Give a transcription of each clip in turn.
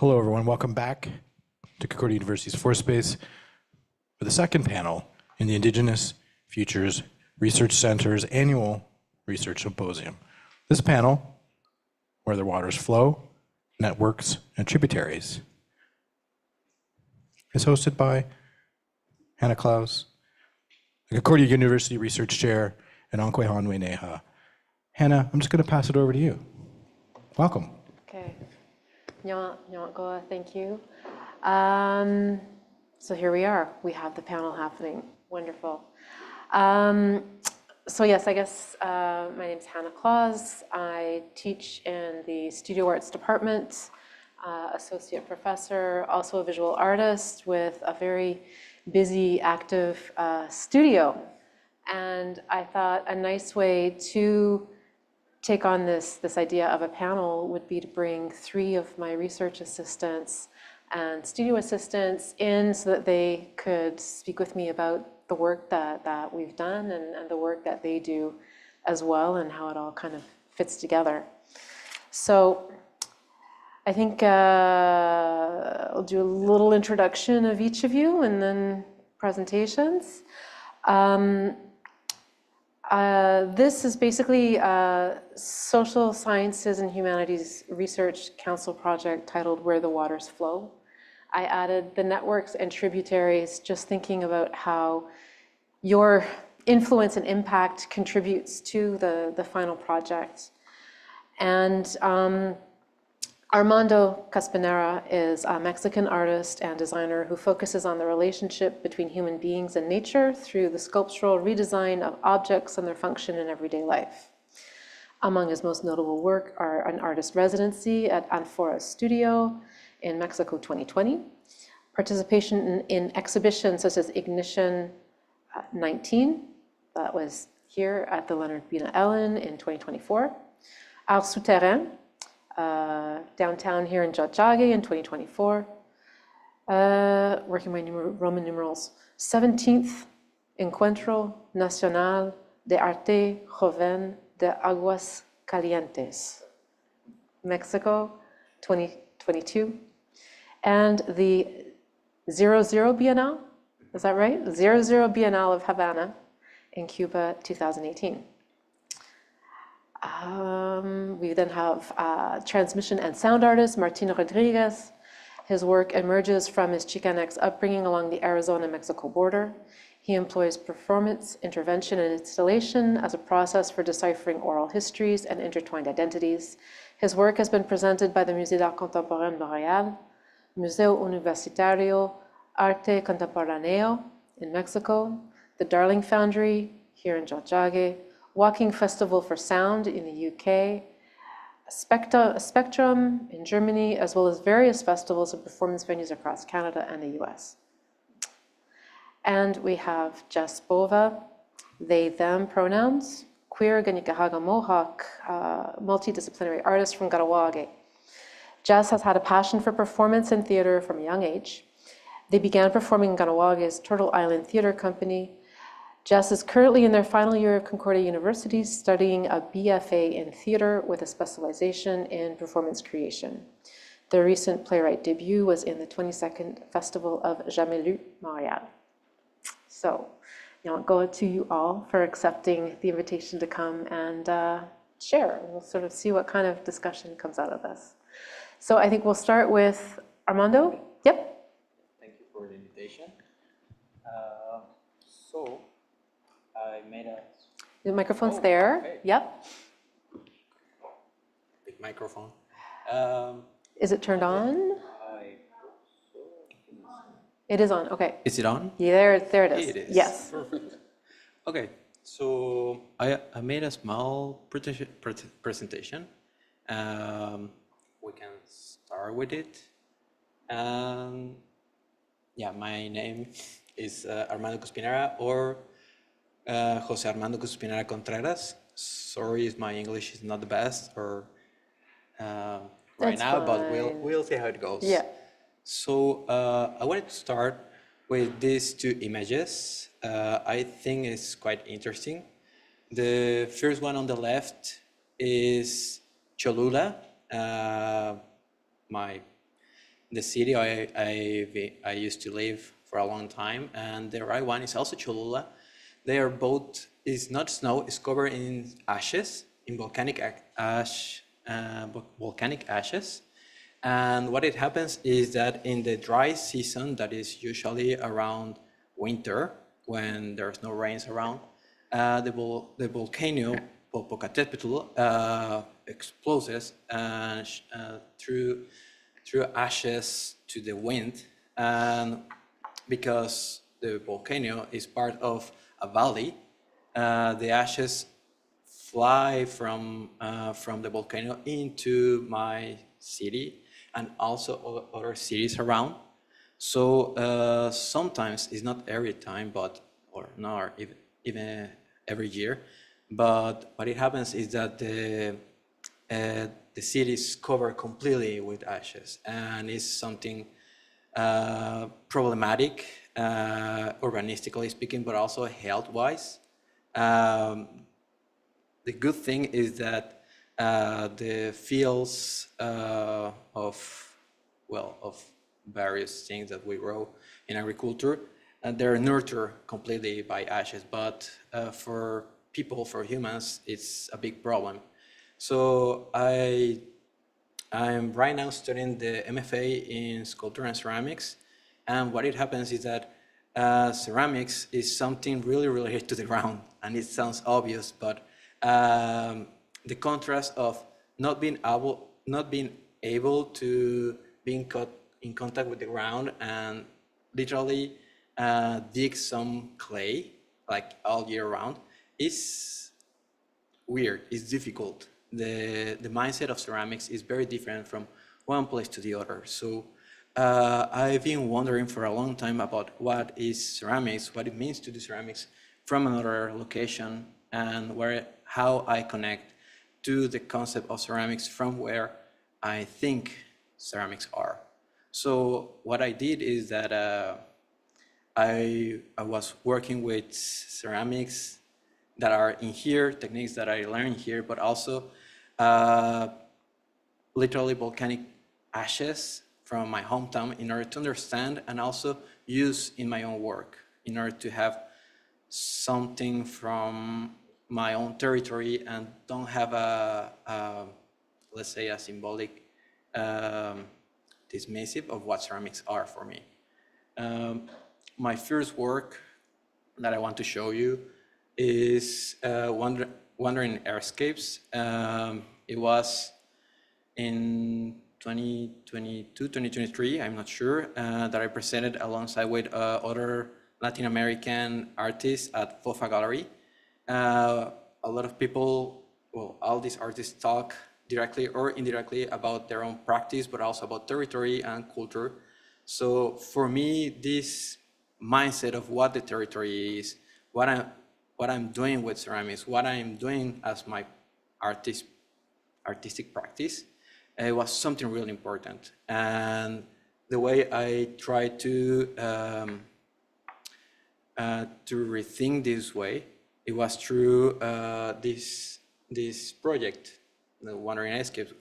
Hello, everyone. Welcome back to Concordia University's Force Space for the second panel in the Indigenous Futures Research Center's annual Research Symposium. This panel, Where the Waters Flow, Networks, and Tributaries, is hosted by Hannah Claus, the Concordia University Research Chair, and Ankwe Hanwe Neha. Hannah, I'm just going to pass it over to you. Welcome. Okay. Nyawatgoa, thank you. So here we are. We have the panel happening. Wonderful. So yes, I guess my name is Hannah Claus. I teach in the Studio Arts Department, associate professor, also a visual artist with a very busy, active studio. And I thought a nice way to take on this idea of a panel would be to bring 3 of my research assistants and studio assistants in so that they could speak with me about the work that we've done and the work that they do as well and how it all kind of fits together. So I think I'll do a little introduction of each of you and then presentations. This is basically a Social Sciences and Humanities Research Council project titled Where the Waters Flow. I added the networks and tributaries, just thinking about how your influence and impact contributes to the final project. And Armando Cuspinera is a Mexican artist and designer who focuses on the relationship between human beings and nature through the sculptural redesign of objects and their function in everyday life. Among his most notable work are an artist residency at Anfora Studio in Mexico 2020, participation in exhibitions such as Ignition 19, that was here at the Leonard Bina Ellen in 2024, Art Souterrain, downtown here in Tiohtià:ke in 2024, working my Roman numerals, 17th Encuentro Nacional de Arte Joven de Aguas Calientes, Mexico 2022, and the 00 Biennale, is that right? 00 Biennale of Havana in Cuba 2018. We then have transmission and sound artist Martín Rodríguez. His work emerges from his Chicanx upbringing along the Arizona-Mexico border. He employs performance, intervention, and installation as a process for deciphering oral histories and intertwined identities. His work has been presented by the Musée d'Art Contemporain de Montréal, Museo Universitario Arte Contemporáneo in Mexico, the Darling Foundry here in Tiohtià:ke, Walking Festival for Sound in the UK, Spectrum in Germany, as well as various festivals and performance venues across Canada and the US. And we have Jess Beauvais, they, them pronouns, queer Ganikahaga Mohawk, multidisciplinary artist from Garawage. Jess has had a passion for performance and theater from a young age. They began performing in Ganawage's Turtle Island Theater Company. Jess is currently in their final year of Concordia University studying a BFA in theater with a specialization in performance creation. Their recent playwright debut was in the 22nd Festival of Jamais Lu, Montréal. So, go to you all for accepting the invitation to come and share. We'll sort of see what kind of discussion comes out of this. So I think we'll start with Armando. Yep. Thank you for the invitation. So I made a... The microphone's there. Okay. Yep. Big microphone. Is it turned on? I hope so. It is on. Okay. Is it on? Yeah, there it is. It is. Yes. Perfect. Okay, so I made a small presentation. We can start with it. Yeah, my name is Armando Cuspinera, or Jose Armando Cuspinera Contreras. Sorry if my English is not the best or right That's now, but fine. we'll see how it goes. Yeah. So I wanted to start with these 2 images. I think it's quite interesting. The first one on the left is Cholula, my the city I used to live for a long time, and the right one is also Cholula. They are both, it's not snow, it's covered in ashes, in volcanic volcanic ashes. And what it happens is that in the dry season, that is usually around winter, when there's no rains around, the volcano Popocatépetl explodes through ashes to the wind, and because the volcano is part of a valley, the ashes fly from the volcano into my city and also other cities around. So sometimes, it's not every time, but or not even every year, but what it happens is that the city is covered completely with ashes, and it's something problematic, urbanistically speaking, but also health-wise. The good thing is that the fields of various things that we grow in agriculture, they're nurtured completely by ashes. But for people, for humans, it's a big problem. So I'm right now studying the MFA in sculpture and ceramics, and what it happens is that ceramics is something really related to the ground, and it sounds obvious, but the contrast of not being able to be in contact with the ground and literally dig some clay like all year round is weird, it's difficult. The mindset of ceramics is very different from one place to the other. So I've been wondering for a long time about what is ceramics, what it means to do ceramics from another location, and how I connect to the concept of ceramics from where I think ceramics are. So what I did is that I was working with ceramics that are in here, techniques that I learned here, but also literally volcanic ashes from my hometown in order to understand and also use in my own work, in order to have something from my own territory and don't have let's say, a symbolic dismissive of what ceramics are for me. My first work that I want to show you is Wandering Airscapes. It was in 2022, 2023, I'm not sure, that I presented alongside with other Latin American artists at FOFA Gallery. A lot of people, well, all these artists talk directly or indirectly about their own practice, but also about territory and culture. So for me, this mindset of what the territory is, what I'm doing with ceramics, what I'm doing as my artistic practice, it was something really important. And the way I try to rethink this way, it was through this project, the Wandering Escapes,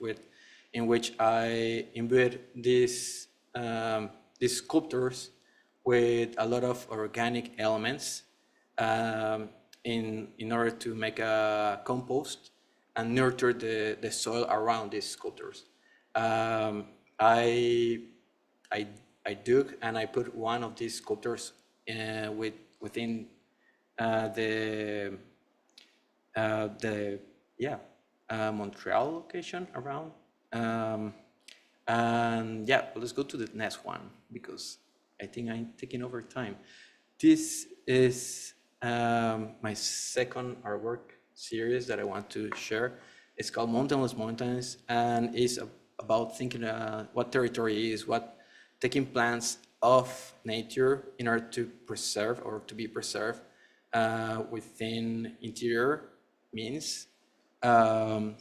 in which I imbued these sculptures with a lot of organic elements in order to make a compost and nurture the soil around these sculptures. I dug and I put one of these sculptures within the Montreal location around. And yeah, let's go to the next one because I think I'm taking over time. This is my second artwork series that I want to share. It's called Mountainless Mountains, and it's about thinking what territory is, what taking plants of nature in order to preserve or to be preserved within interior means. I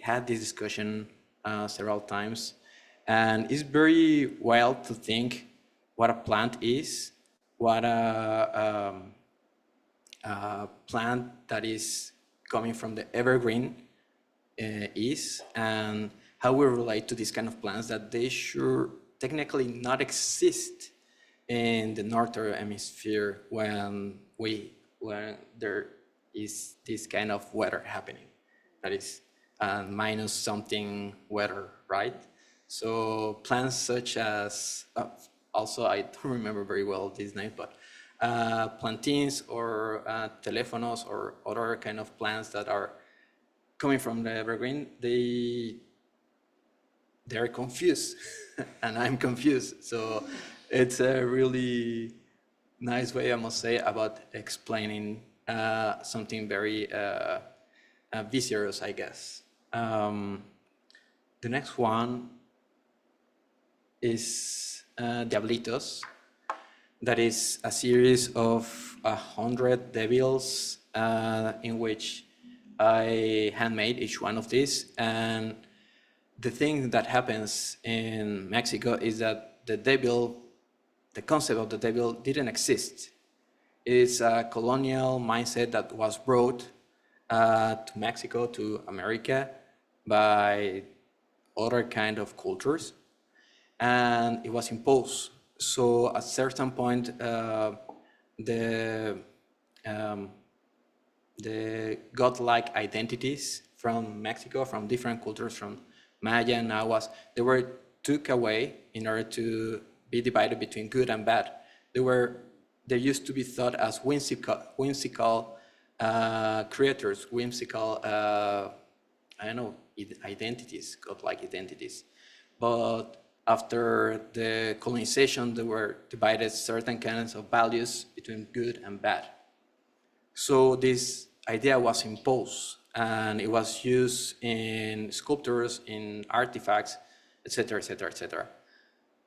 had this discussion several times, and it's very wild to think what a plant is, what a plant that is coming from the evergreen is, and how we relate to these kind of plants that they should technically not exist in the northern hemisphere when there is this kind of weather happening, that is minus something weather, right? So plants such as, also I don't remember very well these names, but plantains or telephonos or other kind of plants that are coming from the evergreen, they're confused and I'm confused. So it's a really nice way, I must say, about explaining something very viscerous, I guess. The next one is Diablitos. That is a series of 100 devils in which I handmade each one of these. And the thing that happens in Mexico is that the concept of the devil didn't exist. It's a colonial mindset that was brought to Mexico, to America, by other kind of cultures, and it was imposed. So at a certain point, the godlike identities from Mexico, from different cultures, from Maya and Nahuas, they were took away in order to be divided between good and bad. They used to be thought as whimsical creators, whimsical, identities, godlike identities. But after the colonization, they were divided certain kinds of values between good and bad. So this idea was imposed, and it was used in sculptures, in artifacts, etc., etc., etc.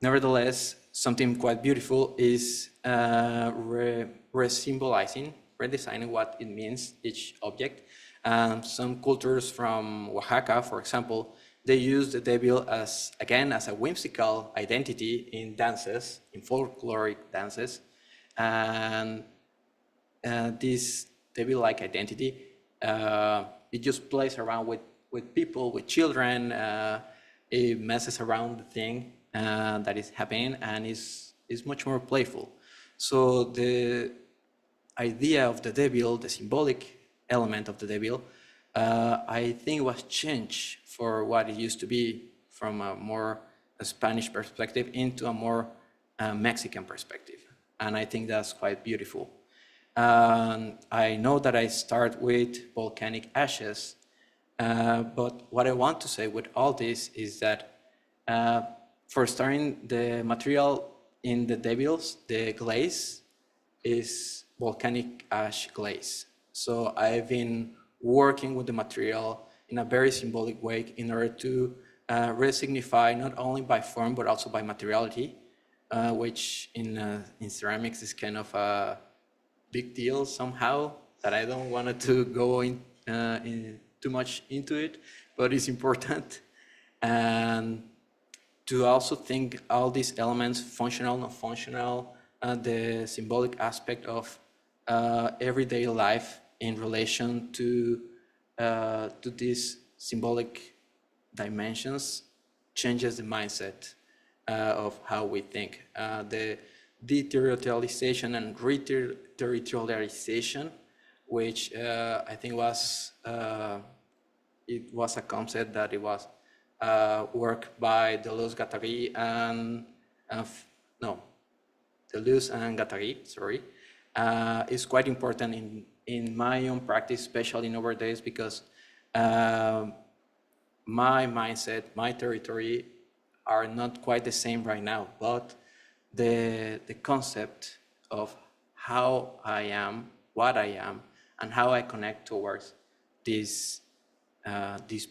Nevertheless, something quite beautiful is re-symbolizing, redesigning what it means, each object. Some cultures from Oaxaca, for example, they use the devil as a whimsical identity in dances, in folkloric dances. And this devil-like identity, it just plays around with people, with children. It messes around the thing that is happening, and is much more playful. So the idea of the devil, the symbolic element of the devil, I think was changed for what it used to be, from a more Spanish perspective into a more Mexican perspective. And I think that's quite beautiful. I know that I start with volcanic ashes, but what I want to say with all this is that for starting, the material in the devils, the glaze, is volcanic ash glaze. So I've been working with the material in a very symbolic way in order to re-signify not only by form but also by materiality, which in ceramics is kind of a big deal somehow, that I don't want to go in too much into it, but it's important. And to also think all these elements, functional, non-functional, the symbolic aspect of everyday life in relation to these symbolic dimensions, changes the mindset of how we think. The deterritorialization and re-territorialization, which I think was it was a concept that it was work by Deleuze and Guattari, sorry, is quite important in my own practice, especially nowadays, because my mindset, my territory are not quite the same right now, but the concept of how I am, what I am, and how I connect towards this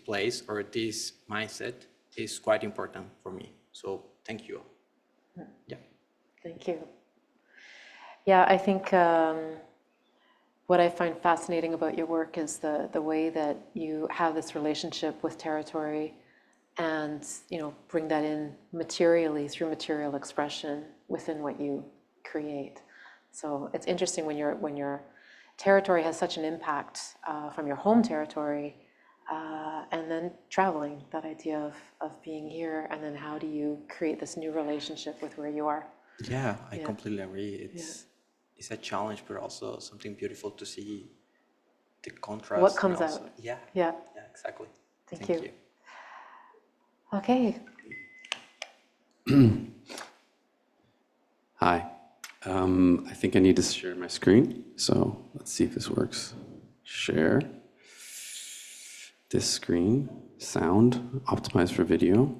place or this mindset is quite important for me. So thank you. Yeah. Thank you. Yeah, I think what I find fascinating about your work is the way that you have this relationship with territory, and bring that in materially through material expression within what you create. So it's interesting when your territory has such an impact from your home territory. And then traveling, that idea of being here, and then how do you create this new relationship with where you are? Yeah, I completely agree. It's a challenge, but also something beautiful to see the contrast. What comes and also, out. Yeah. Yeah. Yeah, exactly. Thank you. Okay. Hi. I think I need to share my screen, so let's see if this works. Share. This screen, sound, optimized for video.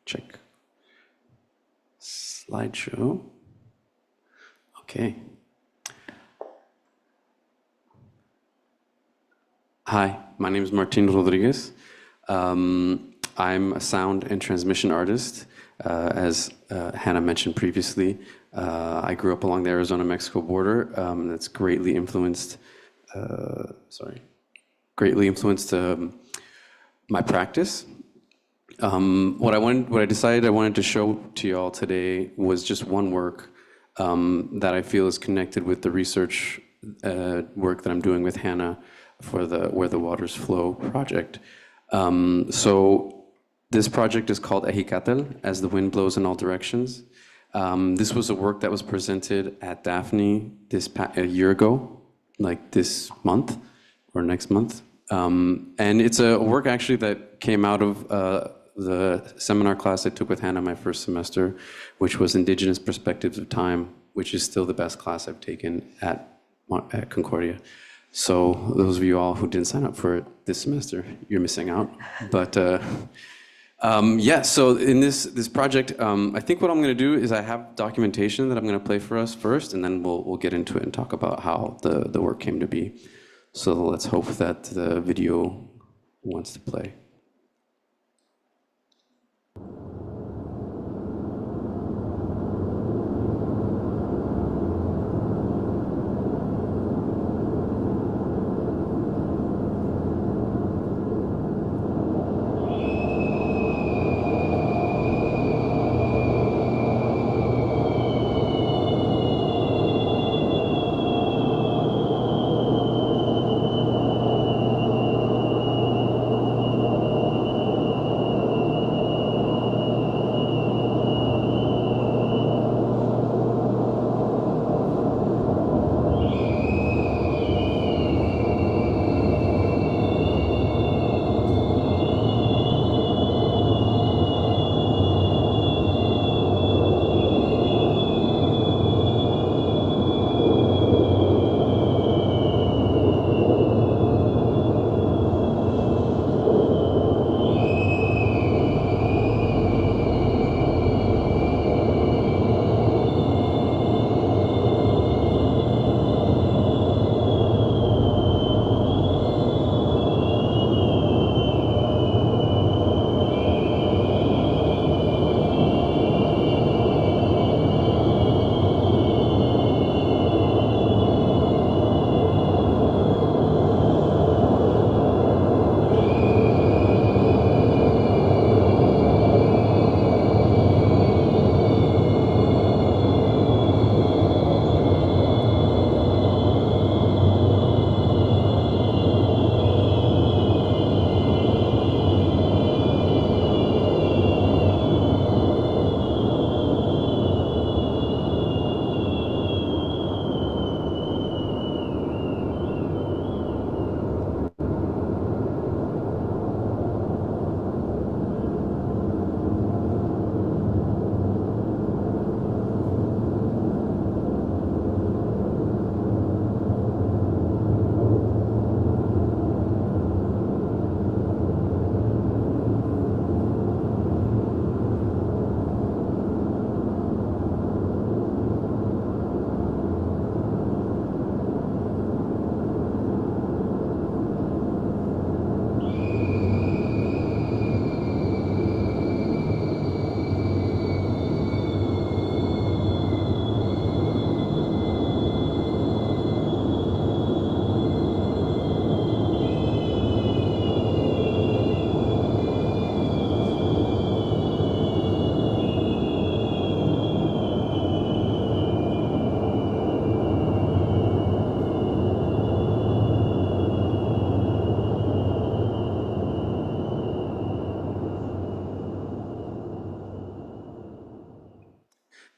Check. Slideshow. Okay. Hi, my name is Martín Rodríguez. I'm a sound and transmission artist. As Hannah mentioned previously, I grew up along the Arizona-Mexico border. That's greatly influenced, my practice. What I decided I wanted to show to you all today was just one work that I feel is connected with the research work that I'm doing with Hannah for the Where the Waters Flow project. So this project is called Ejicatel, As the Wind Blows in All Directions. This was a work that was presented at Daphne a year ago, like this month or next month. And it's a work actually that came out of the seminar class I took with Hannah my first semester, which was Indigenous Perspectives of Time, which is still the best class I've taken at Concordia. So those of you all who didn't sign up for it this semester, you're missing out. But yeah, so in this project, I think what I'm going to do is I have documentation that I'm going to play for us first, and then we'll get into it and talk about how the work came to be. So let's hope that the video wants to play.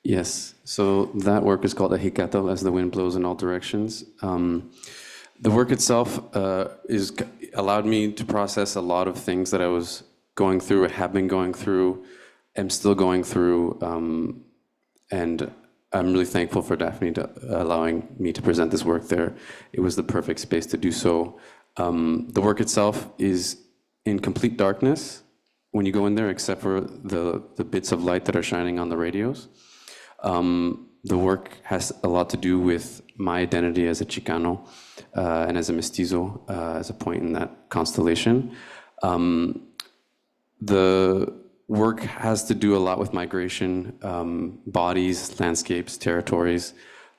Yes, so that work is called a Hikatal, as the wind blows in all directions. The work itself allowed me to process a lot of things that I was going through, have been going through, am still going through, and I'm really thankful for Daphne allowing me to present this work there. It was the perfect space to do so. The work itself is in complete darkness when you go in there, except for the bits of light that are shining on the radios. The work has a lot to do with my identity as a Chicano and as a mestizo, as a point in that constellation. The work has to do a lot with migration, bodies, landscapes, territories.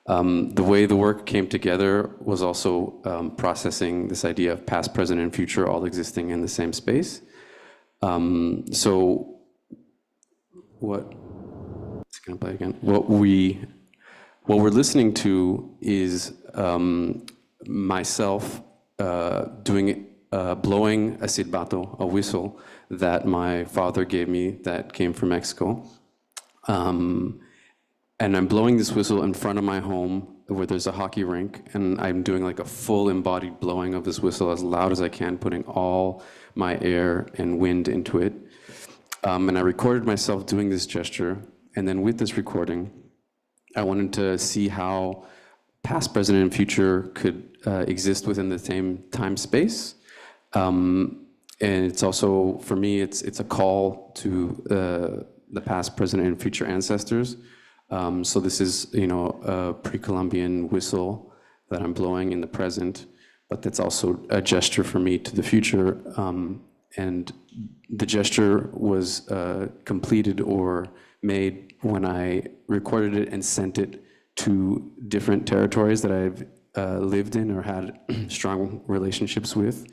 The way the work came together was also processing this idea of past, present, and future all existing in the same space. So what, it's gonna play again. What we're listening to is myself blowing a silbato, a whistle that my father gave me that came from Mexico. And I'm blowing this whistle in front of my home where there's a hockey rink, and I'm doing like a full embodied blowing of this whistle as loud as I can, putting all my air and wind into it. And I recorded myself doing this gesture, and then with this recording, I wanted to see how past, present, and future could exist within the same time space. And it's also, for me, it's a call to the past, present, and future ancestors. So this is, a pre-Columbian whistle that I'm blowing in the present, but that's also a gesture for me to the future. And the gesture was completed or made when I recorded it and sent it to different territories that I've lived in or had strong relationships with.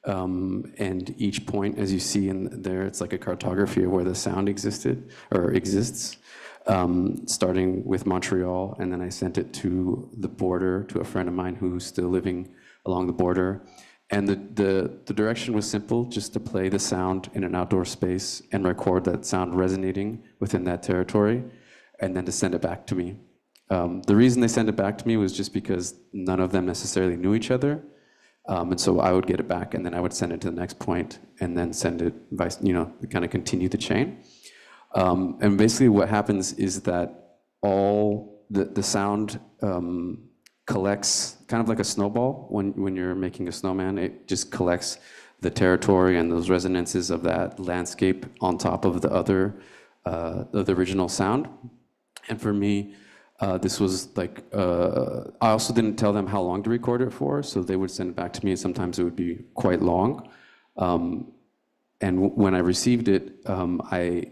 And each point, as you see in there, it's like a cartography of where the sound existed or exists, starting with Montreal, and then I sent it to the border to a friend of mine who's still living along the border. And the direction was simple, just to play the sound in an outdoor space and record that sound resonating within that territory, and then to send it back to me. The reason they sent it back to me was just because none of them necessarily knew each other. And so I would get it back, and then I would send it to the next point, and then send it vice, kind of continue the chain. And basically what happens is that all the sound collects kind of like a snowball. When you're making a snowman, it just collects the territory and those resonances of that landscape on top of the other, the original sound. And for me, this was like, I also didn't tell them how long to record it for, so they would send it back to me, and sometimes it would be quite long. And when I received it, I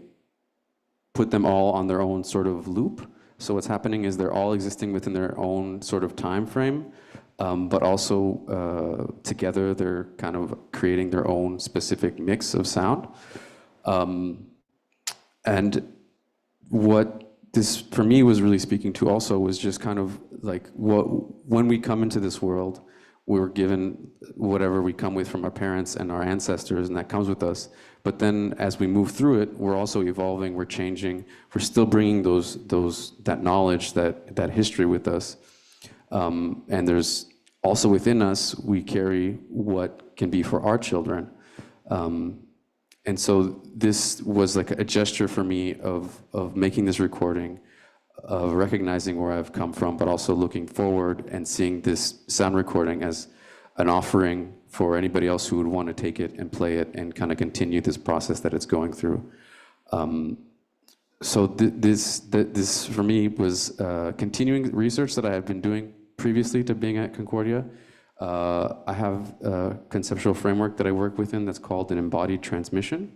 put them all on their own sort of loop. So what's happening is they're all existing within their own sort of time frame, but also together they're kind of creating their own specific mix of sound. And what this, for me, was really speaking to also was just kind of like when we come into this world, we're given whatever we come with from our parents and our ancestors, and that comes with us. But then as we move through it, we're also evolving, we're changing, we're still bringing that knowledge, that history with us. And there's also within us, we carry what can be for our children. And so this was like a gesture for me of making this recording, of recognizing where I've come from, but also looking forward and seeing this sound recording as an offering for anybody else who would want to take it and play it and kind of continue this process that it's going through. So this for me was continuing research that I had been doing previously to being at Concordia. I have a conceptual framework that I work within that's called an embodied transmission.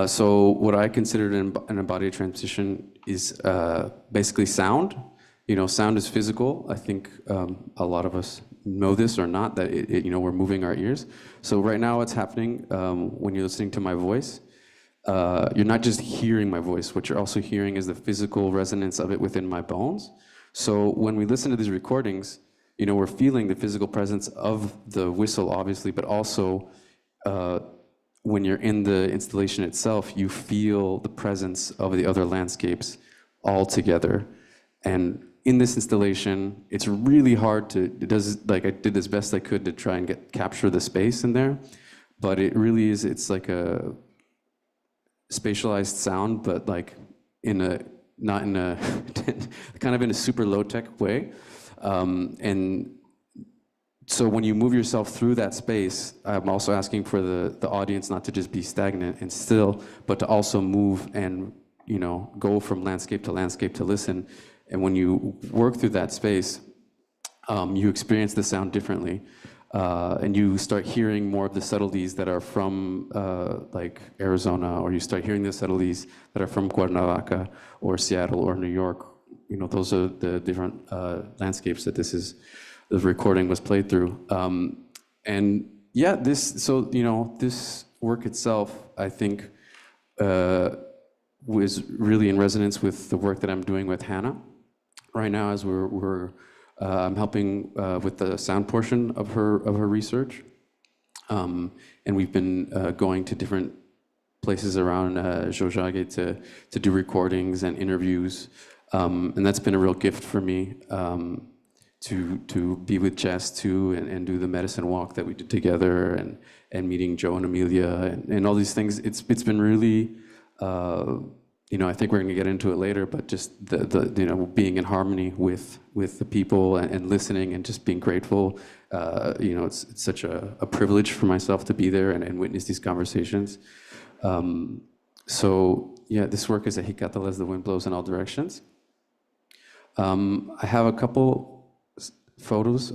So what I considered an embodied transmission is basically sound. Sound is physical. I think a lot of us know this or not, that we're moving our ears. So right now what's happening when you're listening to my voice, you're not just hearing my voice, what you're also hearing is the physical resonance of it within my bones. So when we listen to these recordings, we're feeling the physical presence of the whistle, obviously, but also when you're in the installation itself, you feel the presence of the other landscapes all together. And in this installation, it's really hard to, I did as best I could to try and capture the space in there, but it really is, it's like a spatialized sound, but like not in a, kind of in a super low-tech way. And so when you move yourself through that space, I'm also asking for the audience not to just be stagnant and still, but to also move and, go from landscape to listen. And when you work through that space, you experience the sound differently. And you start hearing more of the subtleties that are from like Arizona, or you start hearing the subtleties that are from Cuernavaca or Seattle or New York. Those are the different landscapes that the recording was played through. And yeah, this work itself, I think, was really in resonance with the work that I'm doing with Hannah right now, as I'm helping with the sound portion of her research, and we've been going to different places around Jojage to do recordings and interviews, and that's been a real gift for me, to be with Jess too, and do the medicine walk that we did together, and meeting Joe and Amelia, and all these things. It's been really. I think we're going to get into it later, but just the being in harmony with the people, and listening, and just being grateful. It's such a privilege for myself to be there and witness these conversations. So yeah, this work is a Hikatala as the wind blows in all directions. I have a couple photos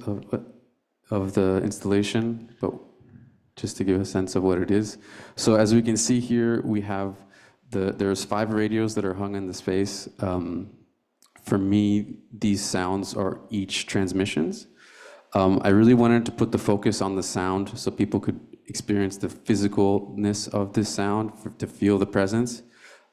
of the installation, but just to give a sense of what it is. So as we can see here, we have there's 5 radios that are hung in the space. For me, these sounds are each transmissions. I really wanted to put the focus on the sound so people could experience the physicalness of this sound, to feel the presence.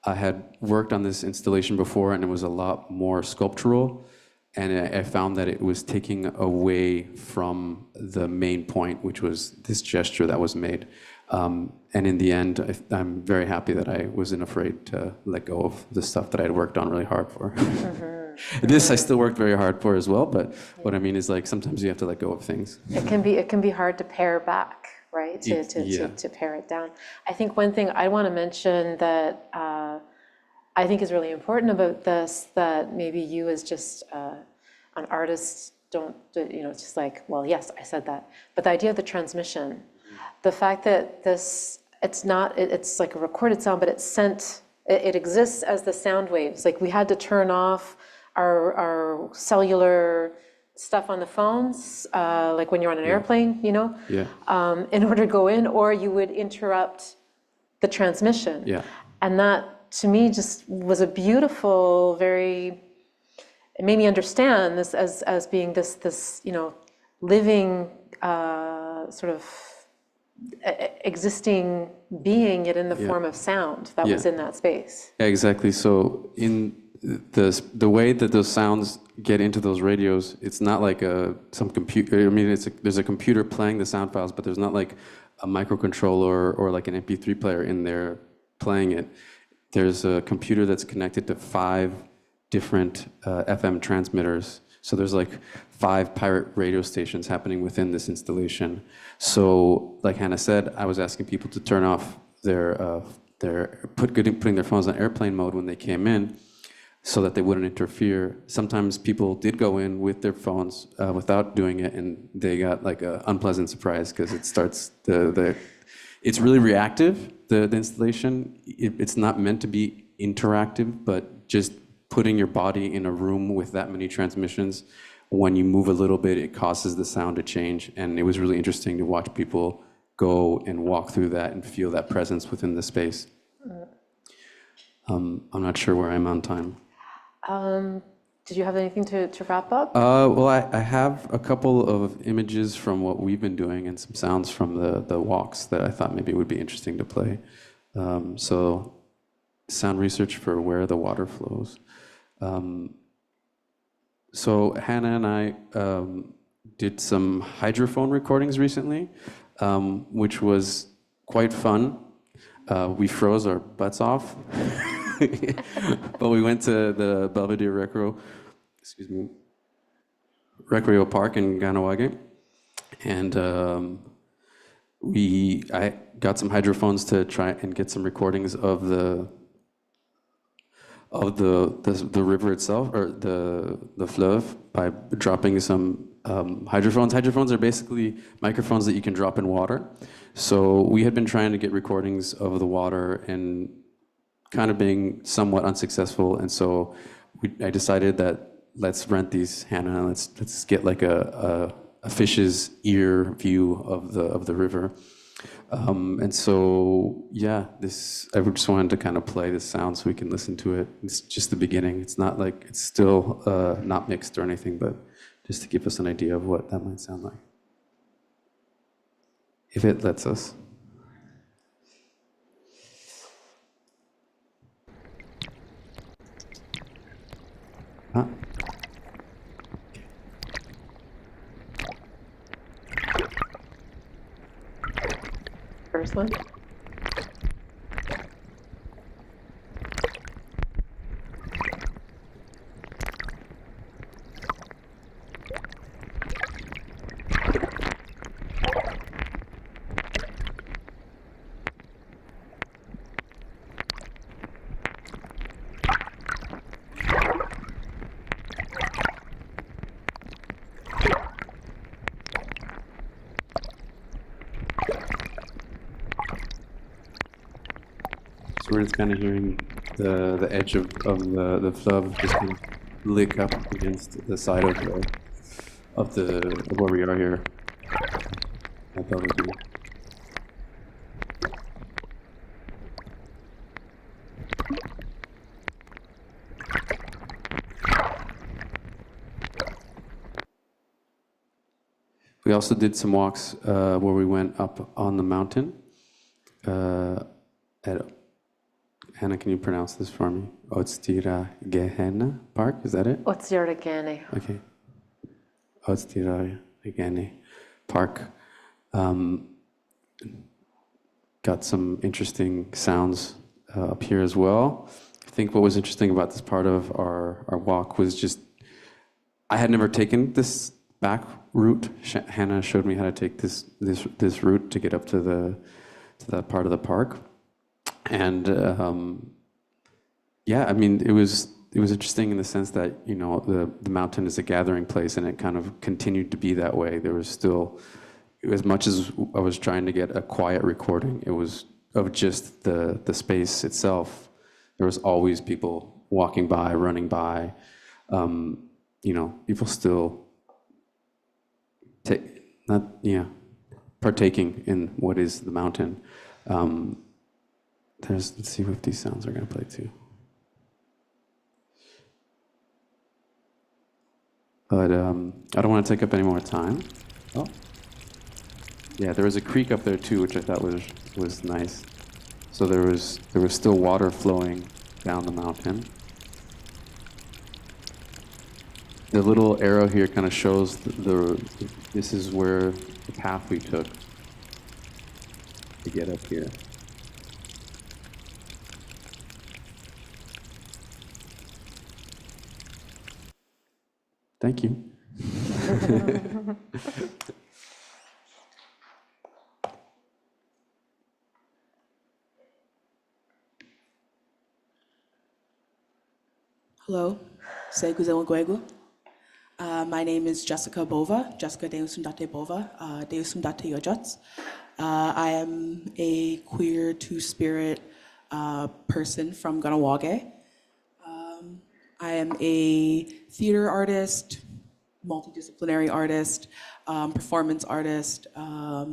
I had worked on this installation before, and it was a lot more sculptural, and I found that it was taking away from the main point, which was this gesture that was made. And in the end, I'm very happy that I wasn't afraid to let go of the stuff that I'd worked on really hard for. This I still worked very hard for as well, but what I mean is, like, sometimes you have to let go of things. It can be hard to pare back, right? To pare it down. I think one thing I want to mention that I think is really important about this, that maybe you as just an artist don't, it's just like, well, yes, I said that. But the idea of the transmission, the fact that it's like a recorded sound, but it exists as the sound waves. Like, we had to turn off our cellular stuff on the phones, like when you're on an airplane, in order to go in, or you would interrupt the transmission. Yeah. And that, to me, just was a beautiful, it made me understand this as being this living sort of existing being, yet in the form of sound that was in that space. Yeah, exactly. So in the way that those sounds get into those radios, it's not like some computer. I mean, there's a computer playing the sound files, but there's not like a microcontroller or like an MP3 player in there playing it. There's a computer that's connected to 5 different FM transmitters. So there's like 5 pirate radio stations happening within this installation. So, like Hannah said, I was asking people to turn off putting their phones on airplane mode when they came in, so that they wouldn't interfere. Sometimes people did go in with their phones without doing it, and they got like an unpleasant surprise, because it starts it's really reactive. The installation, it's not meant to be interactive, but just putting your body in a room with that many transmissions, when you move a little bit, it causes the sound to change. And it was really interesting to watch people go and walk through that and feel that presence within the space. I'm not sure where I'm on time. Did you have anything to wrap up? Well, I have a couple of images from what we've been doing, and some sounds from the walks that I thought maybe would be interesting to play. So, sound research for Where the Water Flows. So Hannah and I did some hydrophone recordings recently, which was quite fun. We froze our butts off. But we went to the Belvedere Recreal Park in Ganawage, and I got some hydrophones to try and get some recordings of the river itself, or the fleuve, by dropping some hydrophones. Hydrophones are basically microphones that you can drop in water. So we had been trying to get recordings of the water and kind of being somewhat unsuccessful. And so I decided that let's rent these, Hannah, and let's get like a fish's ear view of the river. And so, yeah, I just wanted to kind of play this sound so we can listen to it. It's just the beginning. It's not like, it's still not mixed or anything, but just to give us an idea of what that might sound like. If it lets us. Huh? First one. So we're just kind of hearing the edge of the fleuve just kind of lick up against the side of where we are here. At Belvedere. We also did some walks where we went up on the mountain at, Hannah, can you pronounce this for me? Otstiragehena Park, is that it? Otsiragene. Okay. Otstiragehena Park. Got some interesting sounds up here as well. I think what was interesting about this part of our walk was just, I had never taken this back route. Hannah showed me how to take this route to get up to that part of the park. And yeah, I mean, it was interesting in the sense that, you know, the mountain is a gathering place, and it kind of continued to be that way. There was still, as much as I was trying to get a quiet recording, it was of just the space itself. There was always people walking by, running by, you know, people still partaking in what is the mountain. Let's see if these sounds are going to play too. But I don't want to take up any more time. Oh, yeah, there was a creek up there too, which I thought was nice. So there was still water flowing down the mountain. The little arrow here kind of shows this is where the path we took to get up here. Thank you. Hello, my name is Jessica Beauvais, Jessica Teionshontàhthe Beauvais, Teionshontàhthe. I am a queer two-spirit person from Ganawage. I am a theater artist, multidisciplinary artist, performance artist, a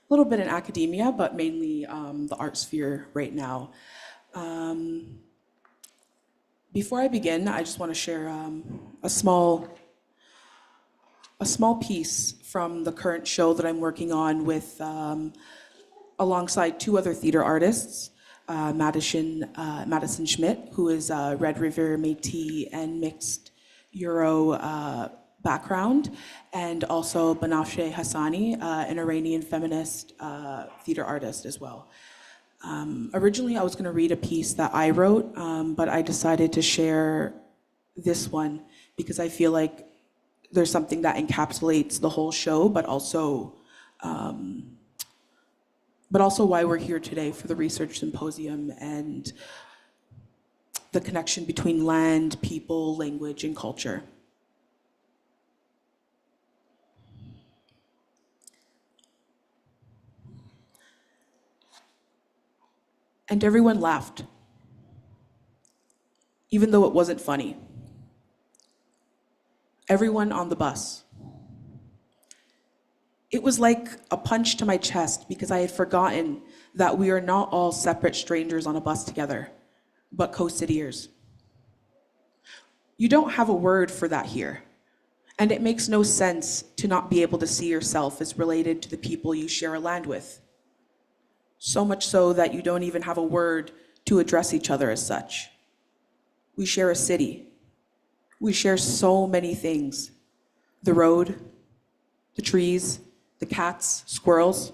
little bit in academia, but mainly the art sphere right now. Before I begin, I just want to share a small piece from the current show that I'm working on with alongside two other theater artists. Madison Schmidt, who is a Red River Métis and mixed Euro background, and also Banafsheh Hassani, an Iranian feminist theater artist as well. Originally, I was going to read a piece that I wrote, but I decided to share this one because I feel like there's something that encapsulates the whole show, but also why we're here today for the research symposium and the connection between land, people, language, and culture. And everyone laughed, even though it wasn't funny. Everyone on the bus. It was like a punch to my chest because I had forgotten that we are not all separate strangers on a bus together, but co-citiers. You don't have a word for that here, and it makes no sense to not be able to see yourself as related to the people you share a land with. So much so that you don't even have a word to address each other as such. We share a city. We share so many things. The road, the trees, the cats, squirrels,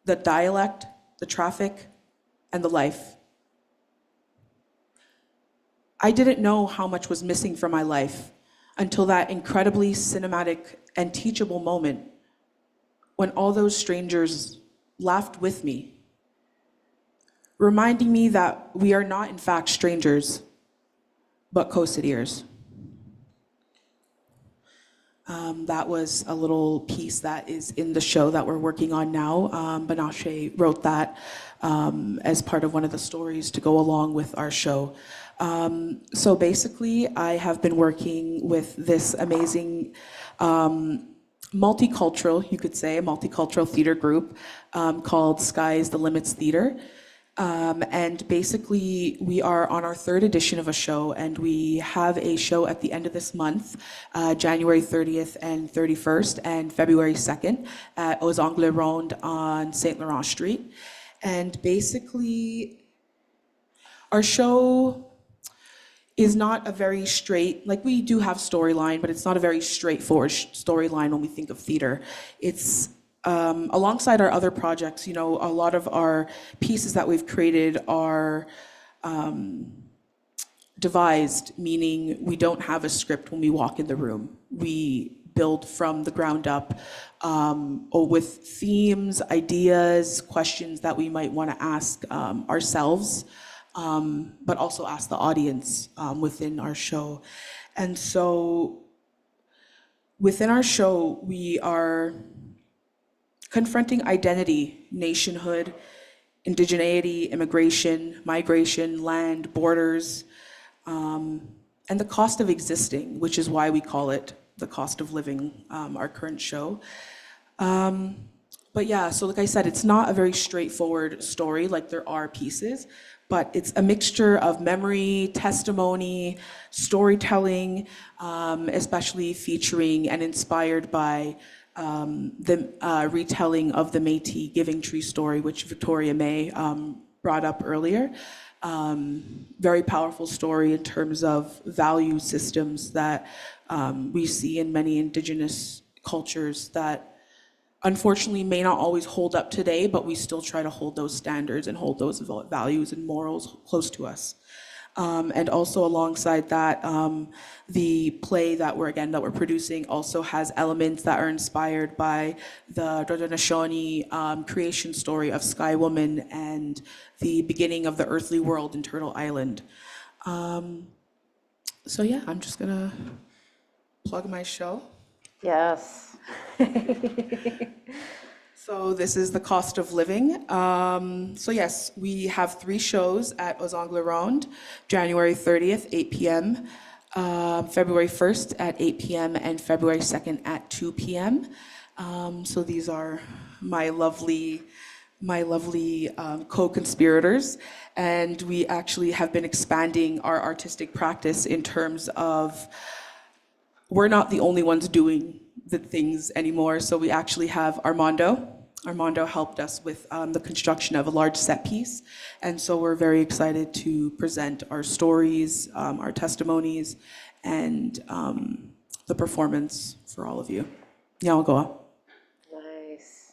the dialect, the traffic, and the life. I didn't know how much was missing from my life until that incredibly cinematic and teachable moment when all those strangers laughed with me, reminding me that we are not in fact strangers, but co-citiers. That was a little piece that is in the show that we're working on now. Banashe wrote that as part of one of the stories to go along with our show. So basically, I have been working with this amazing multicultural, you could say, a multicultural theater group called Sky's the Limits Theater. And basically, we are on our third edition of a show, and we have a show at the end of this month, January 30th and 31st, and February 2nd at Aux Anglais Ronde on St. Laurent Street. And basically, our show is not a very straight, like we do have storyline, but it's not a very straightforward storyline when we think of theater. It's alongside our other projects, you know, a lot of our pieces that we've created are devised, meaning we don't have a script when we walk in the room. We build from the ground up or with themes, ideas, questions that we might want to ask ourselves, but also ask the audience within our show. And so within our show, we are confronting identity, nationhood, indigeneity, immigration, migration, land, borders, and the cost of existing, which is why we call it the cost of living, our current show. But yeah, so like I said, it's not a very straightforward story, like there are pieces, but it's a mixture of memory, testimony, storytelling, especially featuring and inspired by the retelling of the Métis Giving Tree story, which Victoria May brought up earlier. Very powerful story in terms of value systems that we see in many Indigenous cultures that unfortunately may not always hold up today, but we still try to hold those standards and hold those values and morals close to us. And also alongside that, the play that we're producing also has elements that are inspired by the Haudenosaunee creation story of Sky Woman and the beginning of the earthly world in Turtle Island. So yeah, I'm just gonna plug my show. Yes. So this is the cost of living. So yes, we have 3 shows at Aux Anglais Ronde, January 30th, 8 p.m., February 1st at 8 p.m., and February 2nd at 2 p.m. So these are my lovely co-conspirators, and we actually have been expanding our artistic practice in terms of we're not the only ones doing the things anymore. So we actually have Armando. Armando helped us with the construction of a large set piece. And so we're very excited to present our stories, our testimonies, and the performance for all of you. Nyawagoa. Nice.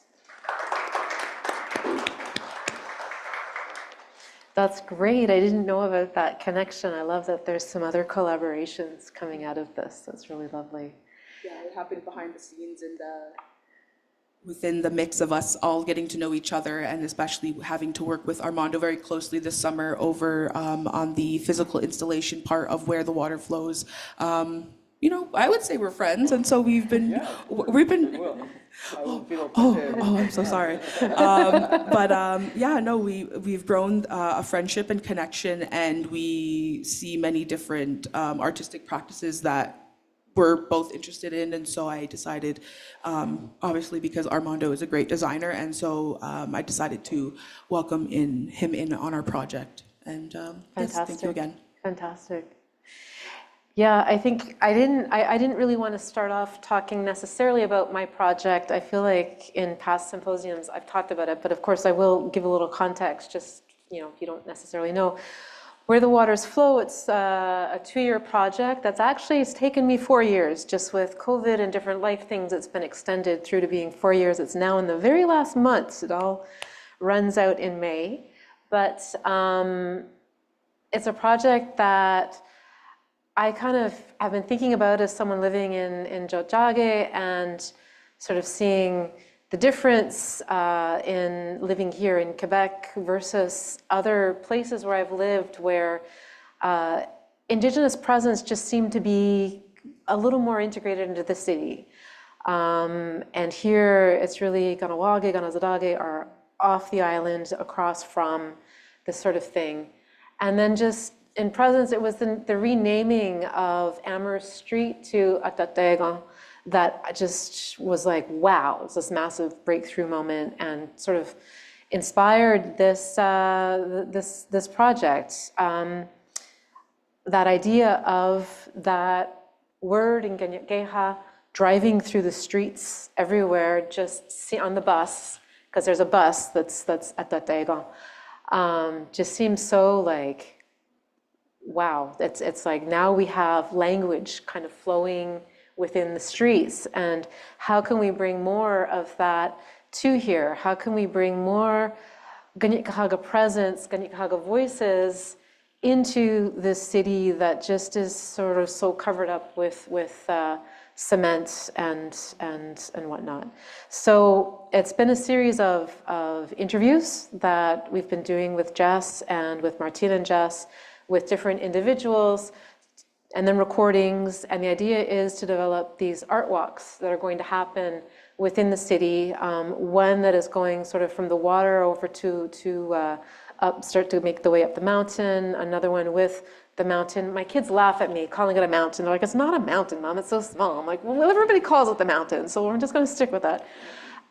That's great. I didn't know about that connection. I love that there's some other collaborations coming out of this. That's really lovely. Yeah, it happened behind the scenes and within the mix of us all getting to know each other, and especially having to work with Armando very closely this summer over on the physical installation part of where the water flows. You know, I would say we're friends, and so we've been. Oh, I'm so sorry. Yeah, no, we've grown a friendship and connection, and we see many different artistic practices that we're both interested in. And so I decided, obviously because Armando is a great designer, and so I decided to welcome him in on our project. And yes, thank you again. Fantastic. Yeah, I think I didn't really want to start off talking necessarily about my project. I feel like in past symposiums I've talked about it, but of course I will give a little context, just, you know, if you don't necessarily know. Where the Waters Flow, it's a 2-year project that's actually, it's taken me 4 years. Just with COVID and different life things, it's been extended through to being 4 years. It's now in the very last months. It all runs out in May. But it's a project that I kind of have been thinking about as someone living in Tiohtià:ke and sort of seeing the difference in living here in Quebec versus other places where I've lived, where Indigenous presence just seemed to be a little more integrated into the city. And here it's really Kahnawake, Kahnawake are off the island across from this sort of thing. And then just in presence, it was the renaming of Amherst Street to Atatega that just was like, wow, it's this massive breakthrough moment and sort of inspired this this project. That idea of that word in Ganyatgeha driving through the streets everywhere, just see on the bus, because there's a bus that's Atatega, just seems so like, wow, it's like now we have language kind of flowing within the streets, and how can we bring more of that to here? How can we bring more Kanien'kehá:ka presence, Kanien'kehá:ka voices into this city that just is sort of so covered up with cement and whatnot? So it's been a series of interviews that we've been doing with Jess and with Martín and Jess, with different individuals, and then recordings. And the idea is to develop these art walks that are going to happen within the city. One that is going sort of from the water over to up, start to make the way up the mountain. Another one with the mountain. My kids laugh at me calling it a mountain. They're like, it's not a mountain, Mom, it's so small. I'm like, well, everybody calls it the mountain, so we're just going to stick with that.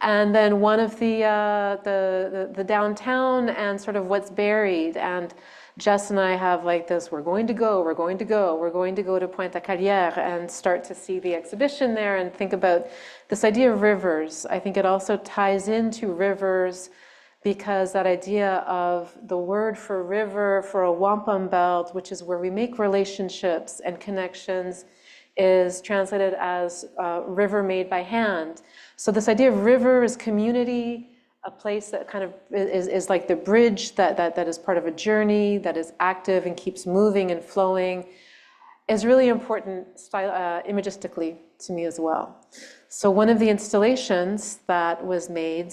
And then one of the downtown and sort of what's buried. And Jess and I have like this, we're going to go to Pointe-à-Carrière and start to see the exhibition there and think about this idea of rivers. I think it also ties into rivers, because that idea of the word for river, for a wampum belt, which is where we make relationships and connections, is translated as river made by hand. So this idea of river is community, a place that kind of is like the bridge that is part of a journey, that is active and keeps moving and flowing, is really important imagistically to me as well. So one of the installations that was made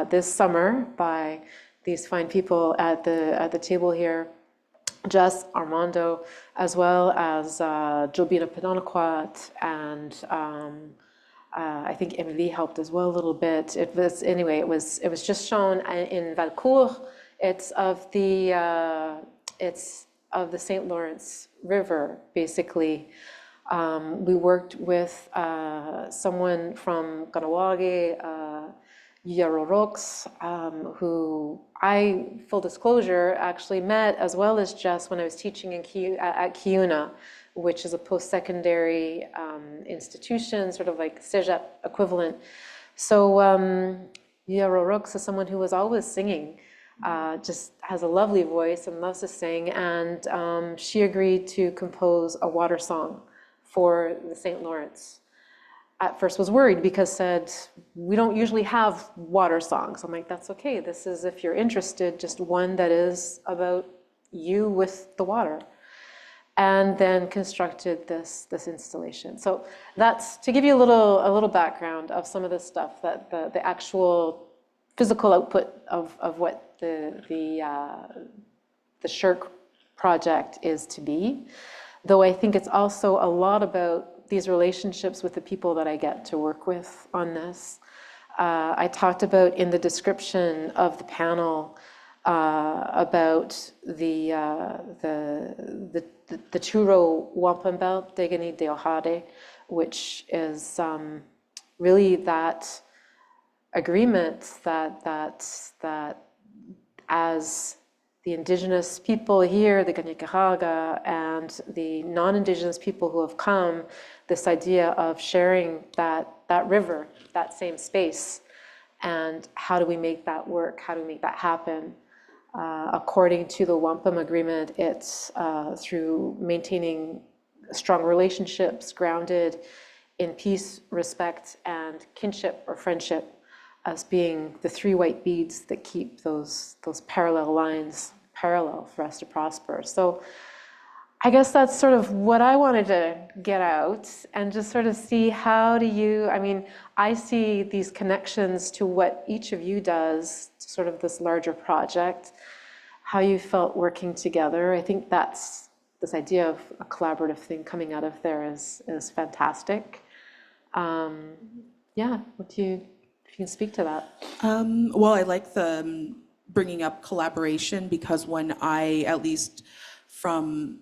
this summer by these fine people at the table here, Jess, Armando, as well as Jobina Pedanaquat, and I think Emily helped as well a little bit. It was just shown in Valcourt. It's of the St. Lawrence River, basically. We worked with someone from Kahnawake, Yarorox, who I, full disclosure, actually met as well as Jess when I was teaching at Kiuna, which is a post-secondary institution, sort of like cégep equivalent. So Yarorox is someone who was always singing, just has a lovely voice and loves to sing, and she agreed to compose a water song for the St. Lawrence. At first was worried because said, we don't usually have water songs. I'm like, that's okay. This is, if you're interested, just one that is about you with the water, and then constructed this installation. So that's to give you a little background of some of this stuff, that the actual physical output of what the SSHRC project is to be. Though I think it's also a lot about these relationships with the people that I get to work with on this. I talked about in the description of the panel about the Churro Wampum Belt, Degani Deohade, which is really that agreement that as the Indigenous people here, the Kanien'kehá:ka, and the non-Indigenous people who have come, this idea of sharing that river, that same space, and how do we make that work? How do we make that happen? According to the Wampum Agreement, it's through maintaining strong relationships grounded in peace, respect, and kinship or friendship as being the three white beads that keep those parallel lines parallel for us to prosper. So I guess that's sort of what I wanted to get out and just sort of see how do you, I mean, I see these connections to what each of you does, sort of this larger project, how you felt working together. I think that's this idea of a collaborative thing coming out of there is fantastic. Yeah, if you can speak to that. Well, I like the bringing up collaboration, because when I, at least from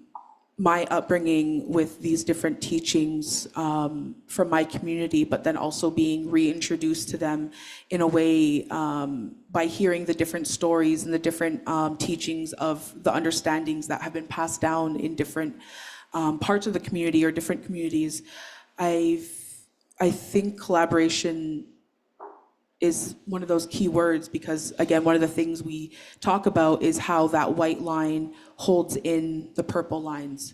my upbringing with these different teachings from my community, but then also being reintroduced to them in a way by hearing the different stories and the different teachings of the understandings that have been passed down in different parts of the community or different communities. I think collaboration is one of those key words, because again, one of the things we talk about is how that white line holds in the purple lines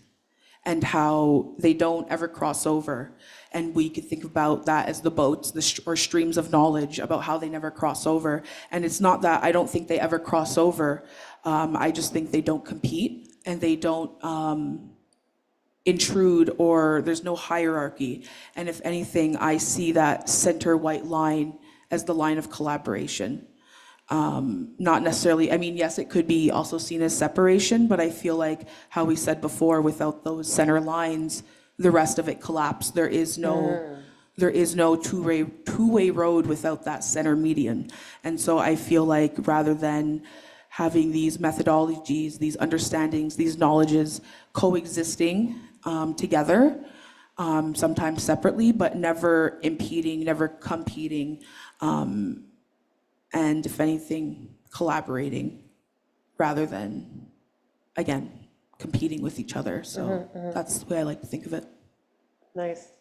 and how they don't ever cross over. And we could think about that as the boats, or streams of knowledge about how they never cross over. And it's not that I don't think they ever cross over. I just think they don't compete and they don't intrude, or there's no hierarchy. And if anything, I see that center white line as the line of collaboration. Not necessarily, I mean, yes, it could be also seen as separation, but I feel like how we said before, without those center lines, the rest of it collapsed. There is no two-way road without that center median. And so I feel like rather than having these methodologies, these understandings, these knowledges coexisting together, sometimes separately, but never impeding, never competing, and if anything, collaborating rather than, again, competing with each other. So that's the way I like to think of it. Nice.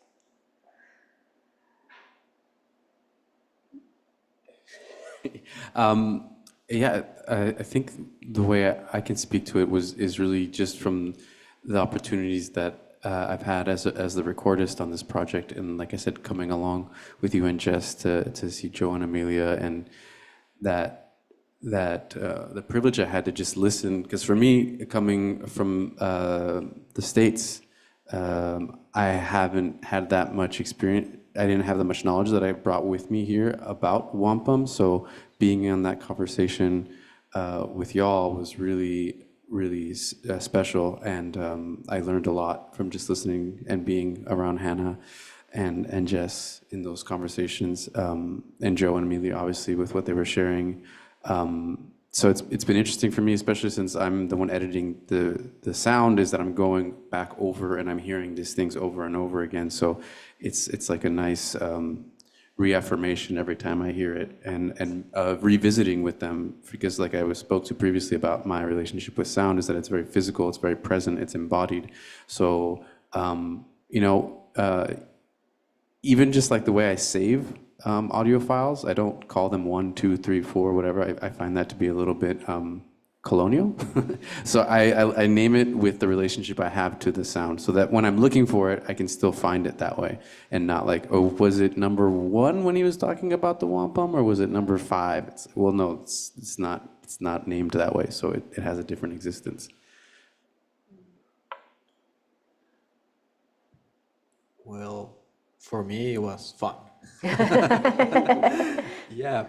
Yeah, I think the way I can speak to it is really just from the opportunities that I've had as the recordist on this project, and like I said, coming along with you and Jess to see Joe and Amelia, and that the privilege I had to just listen, because for me, coming from the States, I haven't had that much experience. I didn't have that much knowledge that I brought with me here about wampum. So being in that conversation with y'all was really special, and I learned a lot from just listening and being around Hannah and Jess in those conversations, and Joe and Amelia, obviously, with what they were sharing. So it's been interesting for me, especially since I'm the one editing the sound, is that I'm going back over and I'm hearing these things over and over again. So it's like a nice reaffirmation every time I hear it, and revisiting with them, because like I spoke to previously about my relationship with sound, is that it's very physical, it's very present, it's embodied. So even just like the way I save audio files, I don't call them 1, 2, 3, 4, whatever. I find that to be a little bit colonial. So I name it with the relationship I have to the sound, so that when I'm looking for it, I can still find it that way, and not like, oh, was it number 1 when he was talking about the wampum, or was it number 5? Well, no, it's not named that way, so it has a different existence. Well, for me, it was fun. Yeah,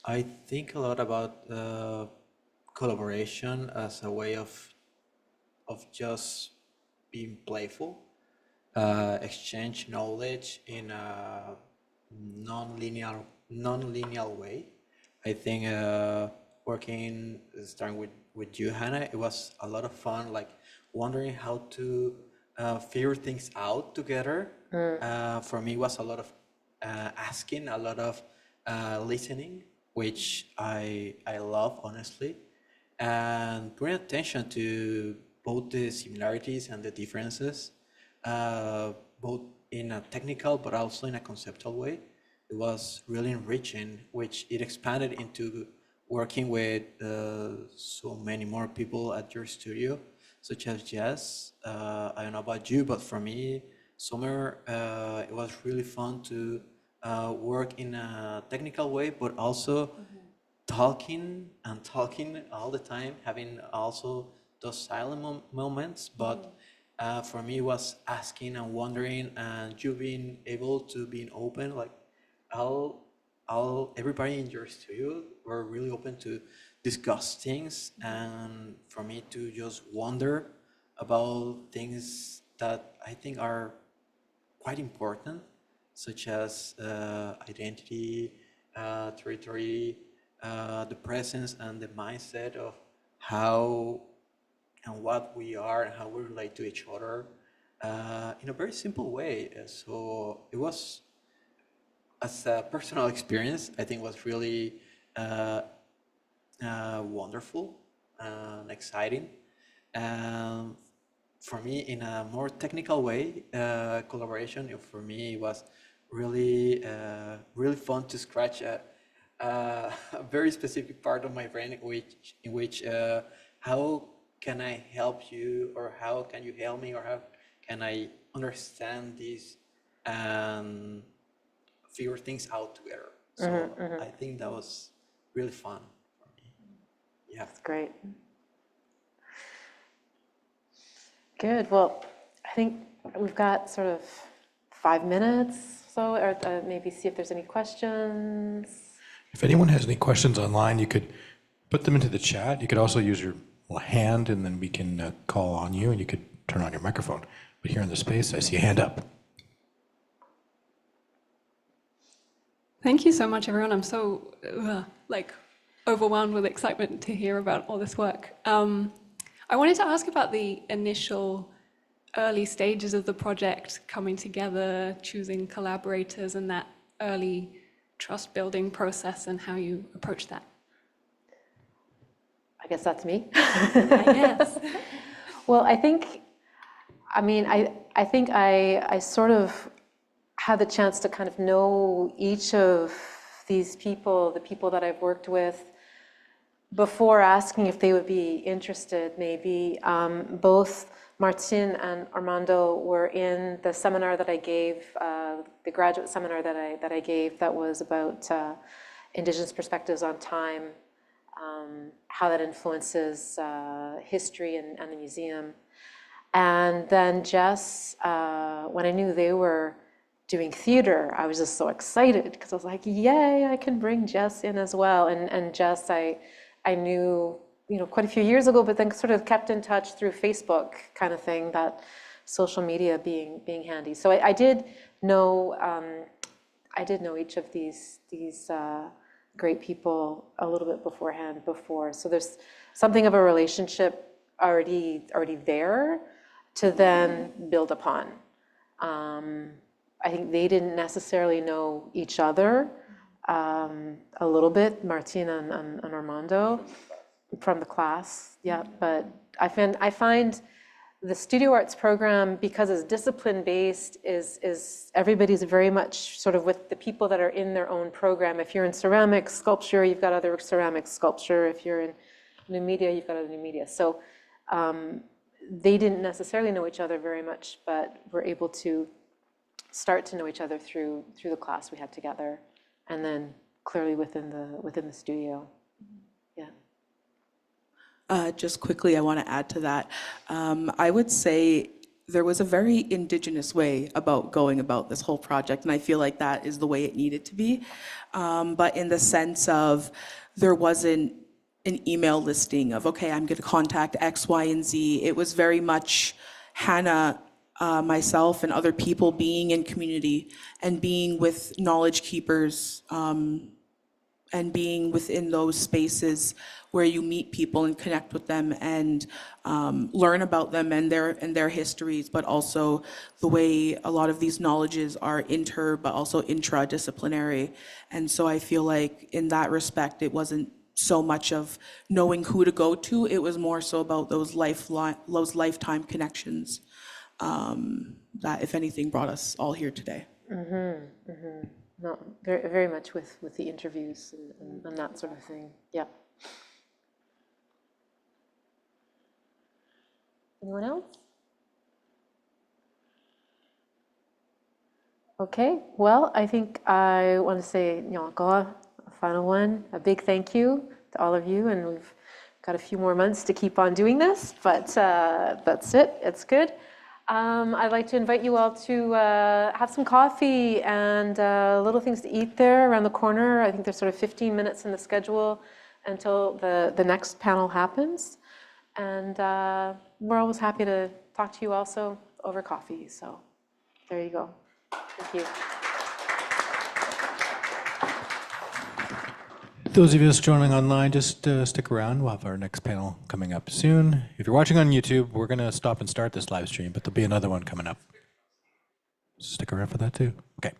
I think a lot about collaboration as a way of just being playful, exchange knowledge in a non-linear way. I think starting with you, Hannah, it was a lot of fun, like wondering how to figure things out together. For me, it was a lot of asking, a lot of listening, which I love, honestly, and paying attention to both the similarities and the differences, both in a technical but also in a conceptual way. It was really enriching, which it expanded into working with so many more people at your studio, such as Jess. I don't know about you, but for me, summer, it was really fun to work in a technical way, but also talking and talking all the time, having also those silent moments. But for me, it was asking and wondering, and you being able to be open, like all everybody in your studio were really open to discuss things, and for me to just wonder about things that I think are quite important, such as identity, territory, the presence and the mindset of how and what we are and how we relate to each other in a very simple way. So it was, as a personal experience, I think was really wonderful and exciting. Um, for me, in a more technical way, collaboration for me was really fun to scratch a very specific part of my brain, in which how can I help you, or how can you help me, or how can I understand this and figure things out together. So I think that was really fun for me. Yeah. That's great. Good. Well, I think we've got sort of 5 minutes, so, or maybe see if there's any questions. If anyone has any questions online, you could put them into the chat. You could also use your hand, and then we can call on you, and you could turn on your microphone. But here in the space, I see a hand up. Thank you so much, everyone. I'm so overwhelmed with excitement to hear about all this work. I wanted to ask about the initial early stages of the project, coming together, choosing collaborators, and that early trust building process, and how you approach that. I guess that's me. Yes. Well, I think I sort of had the chance to kind of know each of these people, the people that I've worked with, before asking if they would be interested. Maybe both Martín and Armando were in the seminar that I gave, the graduate seminar that I gave, that was about Indigenous perspectives on time, how that influences history and the museum. And then Jess, when I knew they were doing theater, I was just so excited, because I was like, yay, I can bring Jess in as well. And Jess, I knew, quite a few years ago, but then sort of kept in touch through Facebook kind of thing, that social media being handy. So I did know each of these great people a little bit before. So there's something of a relationship already there to then build upon. I think they didn't necessarily know each other a little bit, Martín and Armando, from the class, yeah. But I find the Studio Arts program, because it's discipline-based, is everybody's very much sort of with the people that are in their own program. If you're in ceramics, sculpture, you've got other ceramics sculpture. If you're in new media, you've got other new media. So they didn't necessarily know each other very much, but were able to start to know each other through the class we had together, and then clearly within the studio. Yeah. Just quickly, I want to add to that. I would say there was a very Indigenous way about going about this whole project, and I feel like that is the way it needed to be. But in the sense of there wasn't an email listing of, okay, I'm going to contact X, Y, and Z. It was very much Hannah, myself, and other people being in community and being with knowledge keepers and being within those spaces where you meet people and connect with them and learn about them and their histories, but also the way a lot of these knowledges are but also intra-disciplinary. And so I feel like in that respect, it wasn't so much of knowing who to go to, it was more so about those lifetime connections that, if anything, brought us all here today. No, very, very much with the interviews and that sort of thing. Yeah. Anyone else? Okay, well, I think I want to say, a final one, a big thank you to all of you, and we've got a few more months to keep on doing this, but that's it, it's good. I'd like to invite you all to have some coffee and little things to eat there around the corner. I think there's sort of 15 minutes in the schedule until the next panel happens. And we're always happy to talk to you also over coffee. So there you go. Thank you. Those of you joining online, just stick around. We'll have our next panel coming up soon. If you're watching on YouTube, we're going to stop and start this live stream, but there'll be another one coming up. Stick around for that too. Okay.